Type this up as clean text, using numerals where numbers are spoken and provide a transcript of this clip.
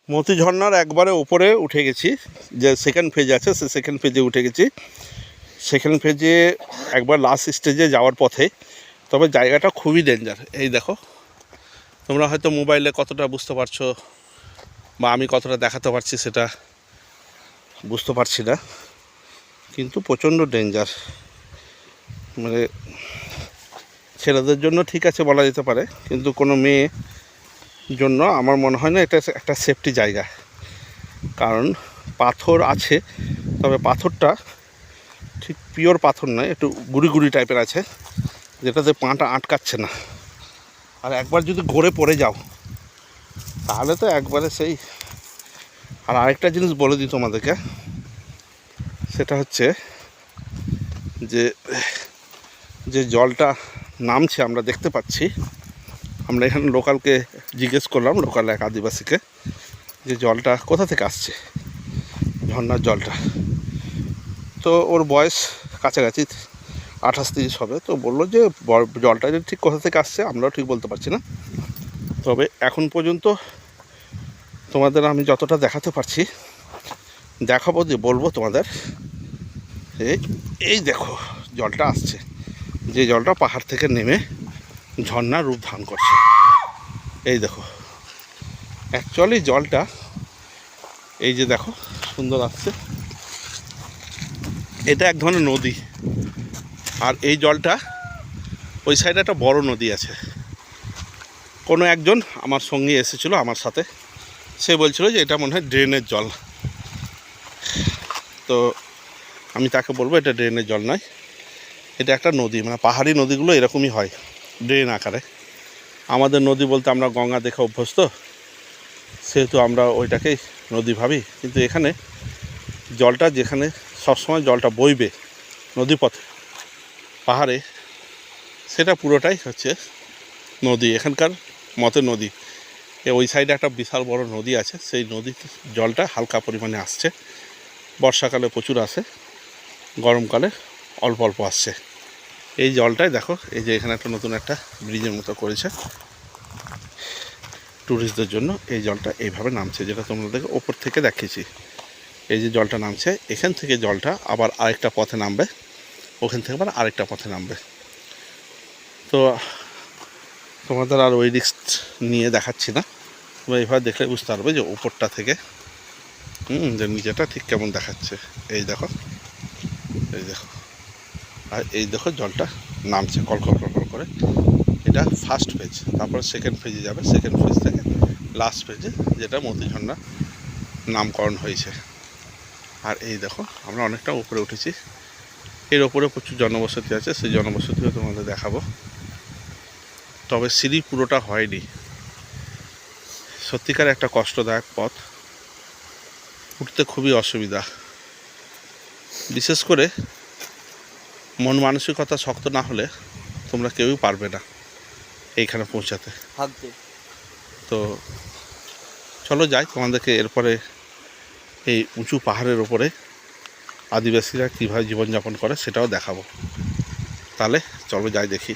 মতি ঝর্ণার একবারে উপরে উঠে গেছি, যে সেকেন্ড ফেজ আছে সে সেকেন্ড ফেজে উঠে গেছি। সেকেন্ড ফেজে একবার লাস্ট স্টেজে যাওয়ার পথে, তবে জায়গাটা খুবই ডেঞ্জার। এই দেখো, তোমরা হয়তো মোবাইলে কতটা বুঝতে পারছো বা আমি কতটা দেখাতে পারছি সেটা বুঝতে পারছি না, কিন্তু প্রচণ্ড ডেঞ্জার। মানে ছেলেদের জন্য ঠিক আছে বলা যেতে পারে, কিন্তু কোনো মেয়ে জন্য আমার মনে হয় না এটা একটা সেফটি জায়গা। কারণ পাথর আছে, তবে পাথরটা ঠিক পিওর পাথর নয়, একটু গুড়ি গুড়ি টাইপের আছে, যেটাতে পাটা আটকাচ্ছে না। আর একবার যদি ঘুরে পড়ে যাও তাহলে তো একবারে সেই। আর আরেকটা জিনিস বলে দিই তোমাদেরকে, সেটা হচ্ছে যে যে জলটা নামছে আমরা দেখতে পাচ্ছি, আমরা এখানে লোকালকে জিজ্ঞেস করলাম, লোকাল এক আদিবাসীকে, যে জলটা কোথা থেকে আসছে, ঝর্নার জলটা। তো ওর বয়স কাছাকাছি 28-30 হবে। তো বললো যে জলটা যে ঠিক কোথা থেকে আসছে আমরাও ঠিক বলতে পারছি না, তবে এখন পর্যন্ত তোমাদের আমি যতটা দেখাতে পারছি দেখাবো, যে বলবো তোমাদের। এই দেখো জলটা আসছে, যে জলটা পাহাড় থেকে নেমে ঝর্ণার রূপ ধারণ করছে। এই দেখো, অ্যাকচুয়ালি জলটা এই যে দেখো সুন্দর আসছে, এটা এক ধরনের নদী। আর এই জলটা ওই সাইডে একটা বড় নদী আছে। কোনো একজন আমার সঙ্গে এসেছিলো আমার সাথে, সে বলছিল যে এটা মনে হয় ড্রেনের জল। তো আমি তাকে বলবো এটা ড্রেনের জল নয়, এটা একটা নদী। মানে পাহাড়ি নদীগুলো এরকমই হয়, ড্রেন আকারে। আমাদের নদী বলতে আমরা গঙ্গা দেখে অভ্যস্ত, সেহেতু আমরা ওইটাকেই নদী ভাবি। কিন্তু এখানে জলটা যেখানে সবসময় জলটা বইবে নদীপথে পাহাড়ে, সেটা পুরোটাই হচ্ছে নদী, এখানকার মতে নদী। ওই সাইডে একটা বিশাল বড় নদী আছে, সেই নদীর জলটা হালকা পরিমাণে আসছে। বর্ষাকালে প্রচুর আসে, গরমকালে অল্প অল্প আসছে। এই জলটাই দেখো, এই যে এখানে একটা নতুন একটা ব্রিজের মতো করেছে ট্যুরিস্টদের জন্য। এই জলটা এইভাবে নামছে, যেটা তোমাদেরকে ওপর থেকে দেখিয়েছি। এই যে জলটা নামছে, এখান থেকে জলটা আবার আরেকটা পথে নামবে, ওখান থেকে আবার আরেকটা পথে নামবে। তো তোমাদের আর ওই রিস্ক নিয়ে দেখাচ্ছি না, তোমরা এইভাবে দেখলে বুঝতে পারবে যে উপরটা থেকে যে নিচেটা ঠিক কেমন দেখাচ্ছে। এই দেখো, এই দেখো, আর এই দেখো জলটা নামছে কলকল কলকল করে। এটা ফার্স্ট ফেজ, তারপর সেকেন্ড ফেজে যাবে, সেকেন্ড ফেজ থেকে লাস্ট ফেজে, যেটা মতি ঝর্ণা নামকরণ হয়েছে। আর এই দেখো আমরা অনেকটা উপরে উঠেছি, এর ওপরে প্রচুর জনবসতি আছে, সেই জনবসতিও তোমাদের দেখাবো। তবে সিঁড়ি পুরোটা হয়নি, সত্যিকার একটা কষ্টদায়ক পথ, উঠতে খুবই অসুবিধা। বিশেষ করে মন মানসিকতা শক্ত না হলে তোমরা কেউই পারবে না এইখানে পৌঁছাতে। তো চলো যাই, তোমাদেরকে এরপরে এই উঁচু পাহাড়ের ওপরে আদিবাসীরা কীভাবে জীবনযাপন করে সেটাও দেখাবো। তাহলে চলো যাই দেখি।